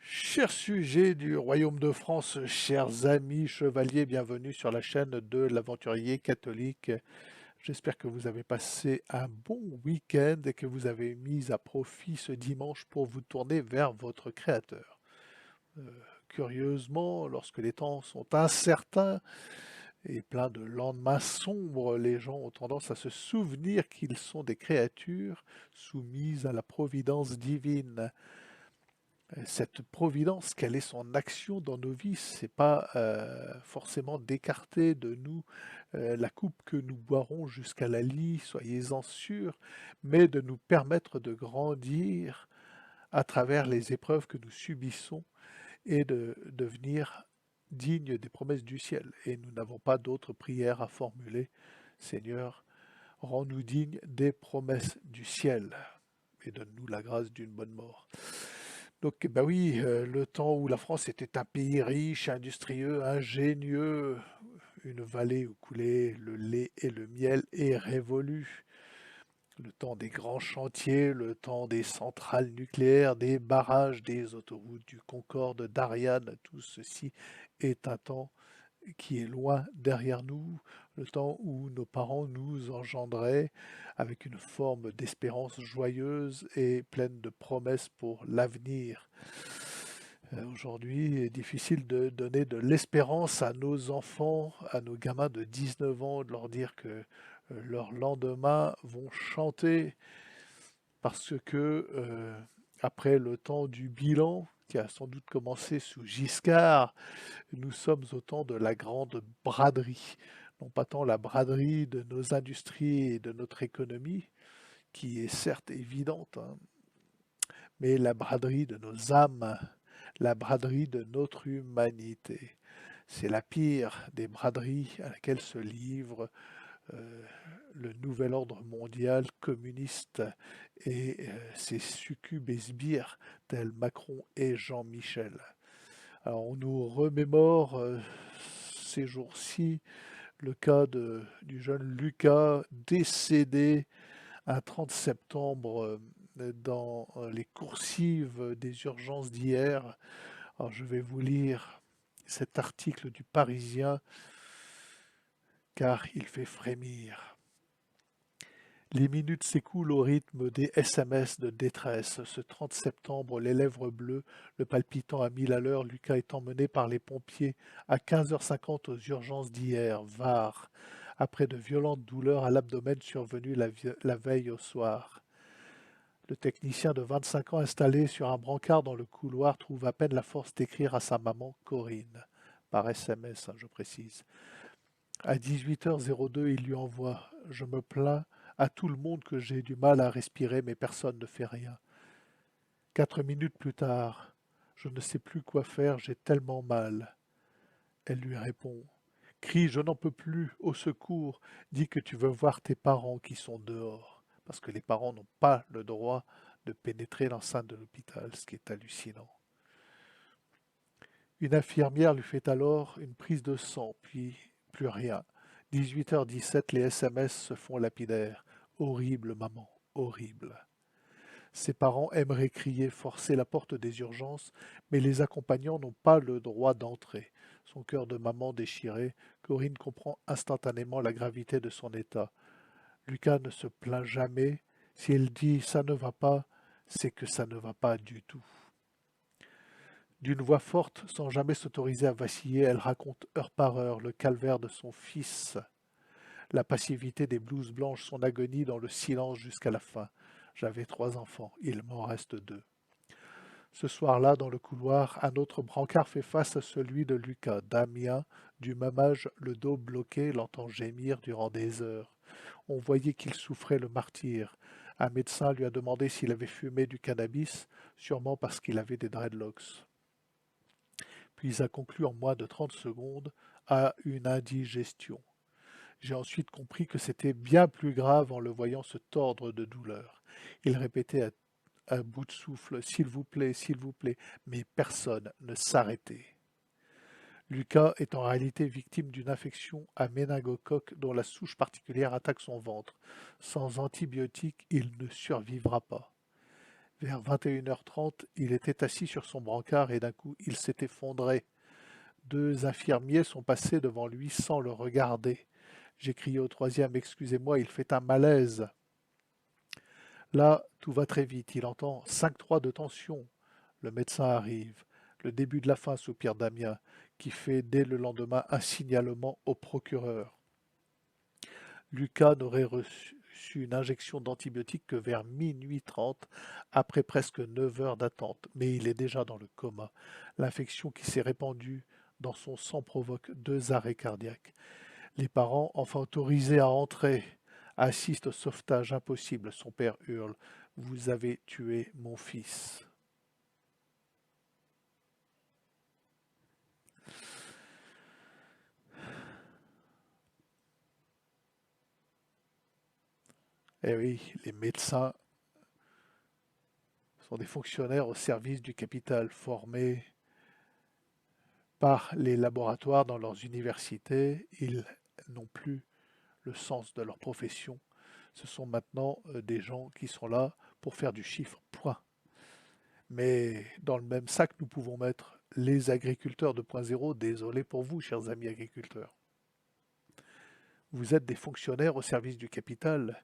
Chers sujets du royaume de France, chers amis chevaliers, bienvenue sur la chaîne de l'aventurier catholique. J'espère que vous avez passé un bon week-end et que vous avez mis à profit ce dimanche pour vous tourner vers votre Créateur. Euh, Curieusement, lorsque les temps sont incertains et pleins de lendemains sombres, les gens ont tendance à se souvenir qu'ils sont des créatures soumises à la providence divine. Cette providence, quelle est son action dans nos vies? C'est pas forcément d'écarter de nous la coupe que nous boirons jusqu'à la lie, soyez-en sûrs, mais de nous permettre de grandir à travers les épreuves que nous subissons et de devenir dignes des promesses du ciel. Et nous n'avons pas d'autre prière à formuler. Seigneur, rends-nous dignes des promesses du ciel et donne-nous la grâce d'une bonne mort. Donc, bah oui, le temps où la France était un pays riche, industrieux, ingénieux, une vallée où coulait le lait et le miel est révolu. Le temps des grands chantiers, le temps des centrales nucléaires, des barrages, des autoroutes, du Concorde, d'Ariane, tout ceci est un temps qui est loin derrière nous, le temps où nos parents nous engendraient avec une forme d'espérance joyeuse et pleine de promesses pour l'avenir. Aujourd'hui, il est difficile de donner de l'espérance à nos enfants, à nos gamins de 19 ans, de leur dire que leurs lendemains vont chanter parce que après le temps du bilan, qui a sans doute commencé sous Giscard, nous sommes au temps de la grande braderie. Non pas tant la braderie de nos industries et de notre économie, qui est certes évidente, hein, mais la braderie de nos âmes, la braderie de notre humanité. C'est la pire des braderies à laquelle se livre euh, le nouvel ordre mondial communiste et ses succubes et sbires tels Macron et Jean-Michel. Alors on nous remémore ces jours-ci le cas du jeune Lucas décédé un 30 septembre dans les coursives des urgences d'hier. Alors je vais vous lire cet article du Parisien car il fait frémir. Les minutes s'écoulent au rythme des SMS de détresse. Ce 30 septembre, les lèvres bleues, le palpitant à 1000 à l'heure, Lucas est emmené par les pompiers à 15h50 aux urgences d'hier, Var, après de violentes douleurs à l'abdomen survenues la veille au soir. Le technicien de 25 ans installé sur un brancard dans le couloir trouve à peine la force d'écrire à sa maman Corinne, par SMS, je précise. À 18h02, il lui envoie: Je me plains à tout le monde que j'ai du mal à respirer, mais personne ne fait rien. 4 minutes plus tard, je ne sais plus quoi faire, j'ai tellement mal. Elle lui répond: Crie, je n'en peux plus, au secours, dis que tu veux voir tes parents qui sont dehors. Parce que les parents n'ont pas le droit de pénétrer l'enceinte de l'hôpital, ce qui est hallucinant. Une infirmière lui fait alors une prise de sang, puis plus rien. 18h17, les SMS se font lapidaires. Horrible, maman, horrible. Ses parents aimeraient crier, forcer la porte des urgences, mais les accompagnants n'ont pas le droit d'entrer. Son cœur de maman déchiré, Corinne comprend instantanément la gravité de son état. Lucas ne se plaint jamais. Si elle dit ça ne va pas, c'est que ça ne va pas du tout. D'une voix forte, sans jamais s'autoriser à vaciller, elle raconte heure par heure le calvaire de son fils, la passivité des blouses blanches, son agonie dans le silence jusqu'à la fin. J'avais 3 enfants, il m'en reste 2. Ce soir-là, dans le couloir, un autre brancard fait face à celui de Lucas. Damien, du même âge, le dos bloqué, l'entend gémir durant des heures. On voyait qu'il souffrait le martyre. Un médecin lui a demandé s'il avait fumé du cannabis, sûrement parce qu'il avait des dreadlocks. Puis a conclu en moins de 30 secondes à une indigestion. J'ai ensuite compris que c'était bien plus grave en le voyant se tordre de douleur. Il répétait à bout de souffle, s'il vous plaît, mais personne ne s'arrêtait. Lucas est en réalité victime d'une infection à méningocoque dont la souche particulière attaque son ventre. Sans antibiotiques, il ne survivra pas. Vers 21h30, il était assis sur son brancard et d'un coup, il s'est effondré. Deux infirmiers sont passés devant lui sans le regarder. J'ai crié au troisième, excusez-moi, il fait un malaise. Là, tout va très vite. Il entend 5,3 de tension. Le médecin arrive. Le début de la fin, soupire Damien, qui fait dès le lendemain un signalement au procureur. Lucas n'aurait reçu une injection d'antibiotiques que vers minuit 30, après presque 9 heures d'attente, mais il est déjà dans le coma. L'infection qui s'est répandue dans son sang provoque 2 arrêts cardiaques. Les parents, enfin autorisés à entrer, assistent au sauvetage impossible. Son père hurle: Vous avez tué mon fils. Eh oui, les médecins sont des fonctionnaires au service du capital, formés par les laboratoires dans leurs universités. Ils n'ont plus le sens de leur profession. Ce sont maintenant des gens qui sont là pour faire du chiffre, point. Mais dans le même sac, nous pouvons mettre les agriculteurs 2.0. Désolé pour vous, chers amis agriculteurs. Vous êtes des fonctionnaires au service du capital.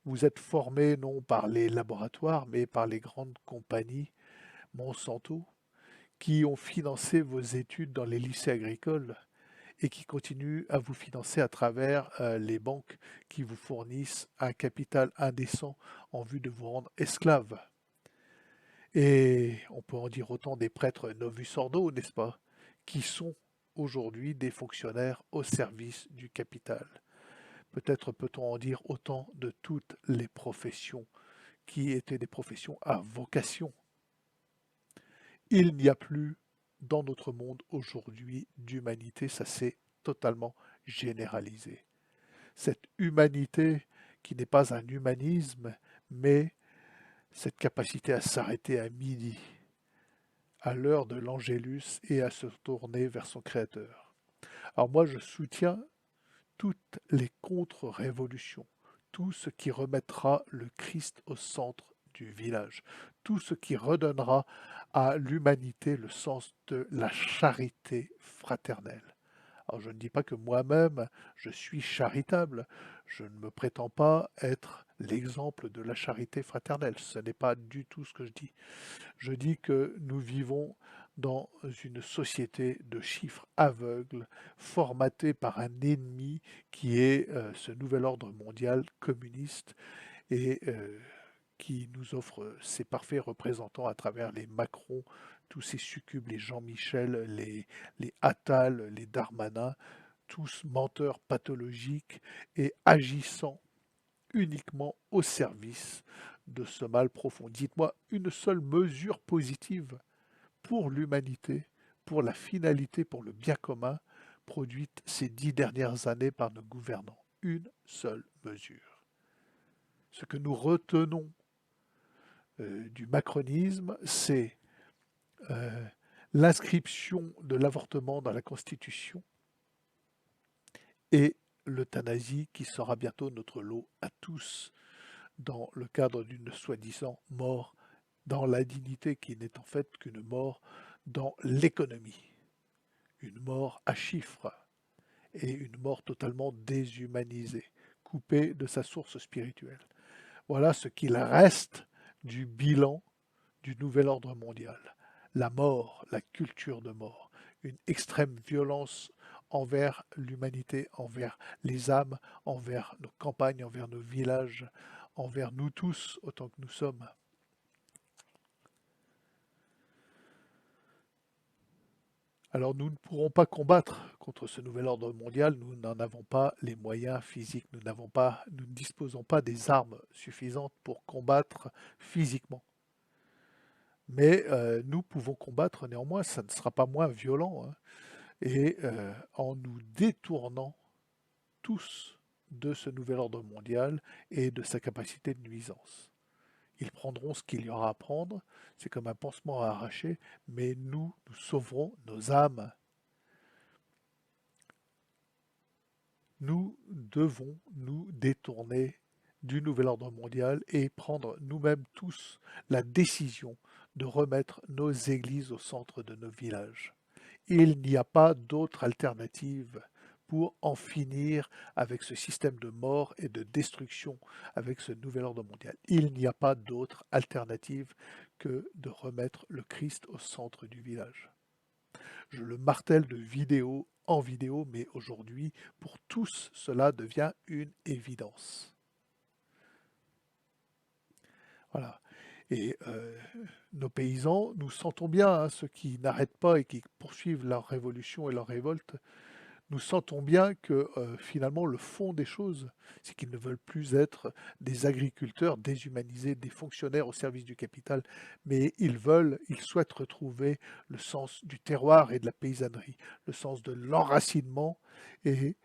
Vous êtes formés non par les laboratoires, mais par les grandes compagnies Monsanto, qui ont financé vos études dans les lycées agricoles et qui continuent à vous financer à travers les banques qui vous fournissent un capital indécent en vue de vous rendre esclaves. Et on peut en dire autant des prêtres novus ordo, n'est-ce pas, qui sont aujourd'hui des fonctionnaires au service du capital. Peut-être peut-on en dire autant de toutes les professions qui étaient des professions à vocation. Il n'y a plus dans notre monde aujourd'hui d'humanité, ça s'est totalement généralisé. Cette humanité qui n'est pas un humanisme, mais cette capacité à s'arrêter à midi, à l'heure de l'Angélus et à se tourner vers son Créateur. Alors moi, je soutiens toutes les contre-révolutions, tout ce qui remettra le Christ au centre du village, tout ce qui redonnera à l'humanité le sens de la charité fraternelle. Alors je ne dis pas que moi-même je suis charitable, je ne me prétends pas être l'exemple de la charité fraternelle, ce n'est pas du tout ce que je dis. Je dis que nous vivons dans une société de chiffres aveugles, formatée par un ennemi qui est ce nouvel ordre mondial communiste et qui nous offre ses parfaits représentants à travers les Macron, tous ces succubes, les Jean-Michel, les Attal, les Darmanin, tous menteurs pathologiques et agissant uniquement au service de ce mal profond. Dites-moi une seule mesure positive pour l'humanité, pour la finalité, pour le bien commun, produite ces 10 dernières années par nos gouvernants. Une seule mesure. Ce que nous retenons du macronisme, c'est euh, l'inscription de l'avortement dans la Constitution et l'euthanasie qui sera bientôt notre lot à tous dans le cadre d'une soi-disant mort dans la dignité qui n'est en fait qu'une mort dans l'économie, une mort à chiffres et une mort totalement déshumanisée, coupée de sa source spirituelle. Voilà ce qu'il reste du bilan du nouvel ordre mondial. La mort, la culture de mort, une extrême violence envers l'humanité, envers les âmes, envers nos campagnes, envers nos villages, envers nous tous autant que nous sommes. Alors nous ne pourrons pas combattre contre ce nouvel ordre mondial, nous n'en avons pas les moyens physiques, nous ne disposons pas des armes suffisantes pour combattre physiquement. Mais nous pouvons combattre néanmoins, ça ne sera pas moins violent, hein, et en nous détournant tous de ce nouvel ordre mondial et de sa capacité de nuisance. Ils prendront ce qu'il y aura à prendre, c'est comme un pansement à arracher, mais nous sauverons nos âmes. Nous devons nous détourner du nouvel ordre mondial et prendre nous-mêmes tous la décision de remettre nos églises au centre de nos villages. Il n'y a pas d'autre alternative pour en finir avec ce système de mort et de destruction, avec ce nouvel ordre mondial. Il n'y a pas d'autre alternative que de remettre le Christ au centre du village. Je le martèle de vidéo en vidéo, mais aujourd'hui, pour tous, cela devient une évidence. Voilà. Et nos paysans, nous sentons bien, hein, ceux qui n'arrêtent pas et qui poursuivent leur révolution et leur révolte, nous sentons bien que finalement le fond des choses, c'est qu'ils ne veulent plus être des agriculteurs déshumanisés, des fonctionnaires au service du capital, mais ils souhaitent retrouver le sens du terroir et de la paysannerie, le sens de l'enracinement et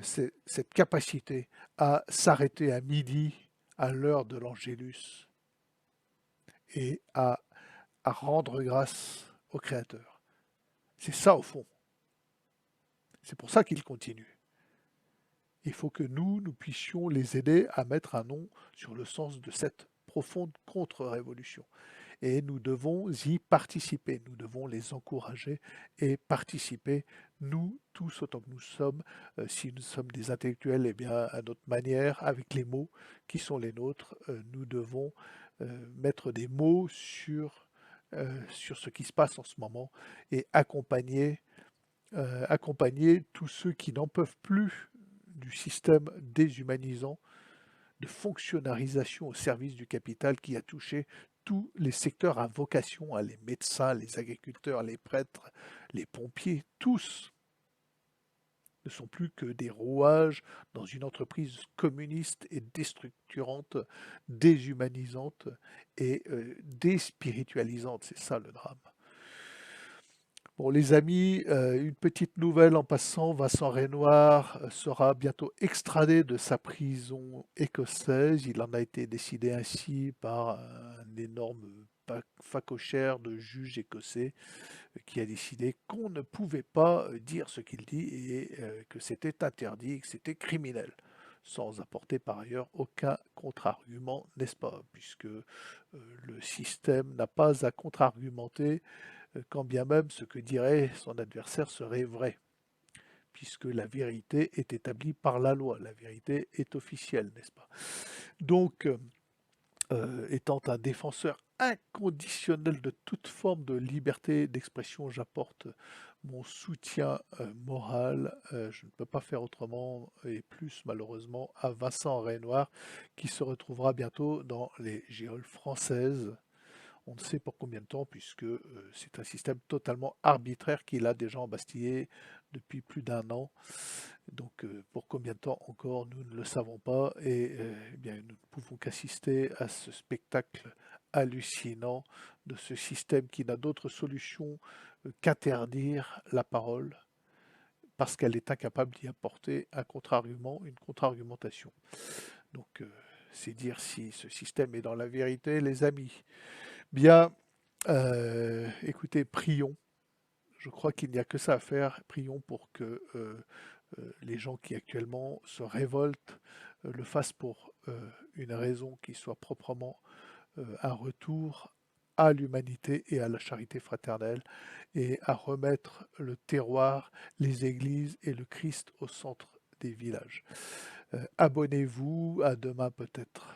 cette capacité à s'arrêter à midi à l'heure de l'Angélus et à rendre grâce au Créateur. C'est ça au fond. C'est pour ça qu'ils continuent. Il faut que nous puissions les aider à mettre un nom sur le sens de cette profonde contre-révolution. Et nous devons y participer, nous devons les encourager et participer, nous tous autant que nous sommes, si nous sommes des intellectuels, eh bien à notre manière, avec les mots qui sont les nôtres, nous devons mettre des mots sur ce qui se passe en ce moment et accompagner tous ceux qui n'en peuvent plus du système déshumanisant de fonctionnalisation au service du capital qui a touché tous les secteurs à vocation, hein, les médecins, les agriculteurs, les prêtres, les pompiers, tous ne sont plus que des rouages dans une entreprise communiste et déstructurante, déshumanisante et déspiritualisante. C'est ça le drame. Bon, les amis, une petite nouvelle en passant, Vincent Renoir sera bientôt extradé de sa prison écossaise. Il en a été décidé ainsi par un énorme facochère de juges écossais qui a décidé qu'on ne pouvait pas dire ce qu'il dit et que c'était interdit, que c'était criminel, sans apporter par ailleurs aucun contre-argument, n'est-ce pas, puisque le système n'a pas à contre-argumenter quand bien même ce que dirait son adversaire serait vrai, puisque la vérité est établie par la loi, la vérité est officielle, n'est-ce pas? Donc, étant un défenseur inconditionnel de toute forme de liberté d'expression, j'apporte mon soutien moral, je ne peux pas faire autrement et plus malheureusement à Vincent Renoir qui se retrouvera bientôt dans les geôles françaises. On ne sait pour combien de temps, puisque c'est un système totalement arbitraire qu'il a déjà embastillé depuis plus d'un an. Donc pour combien de temps encore, nous ne le savons pas. Et eh bien, nous ne pouvons qu'assister à ce spectacle hallucinant de ce système qui n'a d'autre solution qu'interdire la parole, parce qu'elle est incapable d'y apporter un contre-argument, une contre-argumentation. Donc c'est dire si ce système est dans la vérité, les amis. Bien, écoutez, prions. Je crois qu'il n'y a que ça à faire. Prions pour que les gens qui actuellement se révoltent le fassent pour une raison qui soit proprement un retour à l'humanité et à la charité fraternelle et à remettre le terroir, les églises et le Christ au centre des villages. Abonnez-vous, à demain peut-être.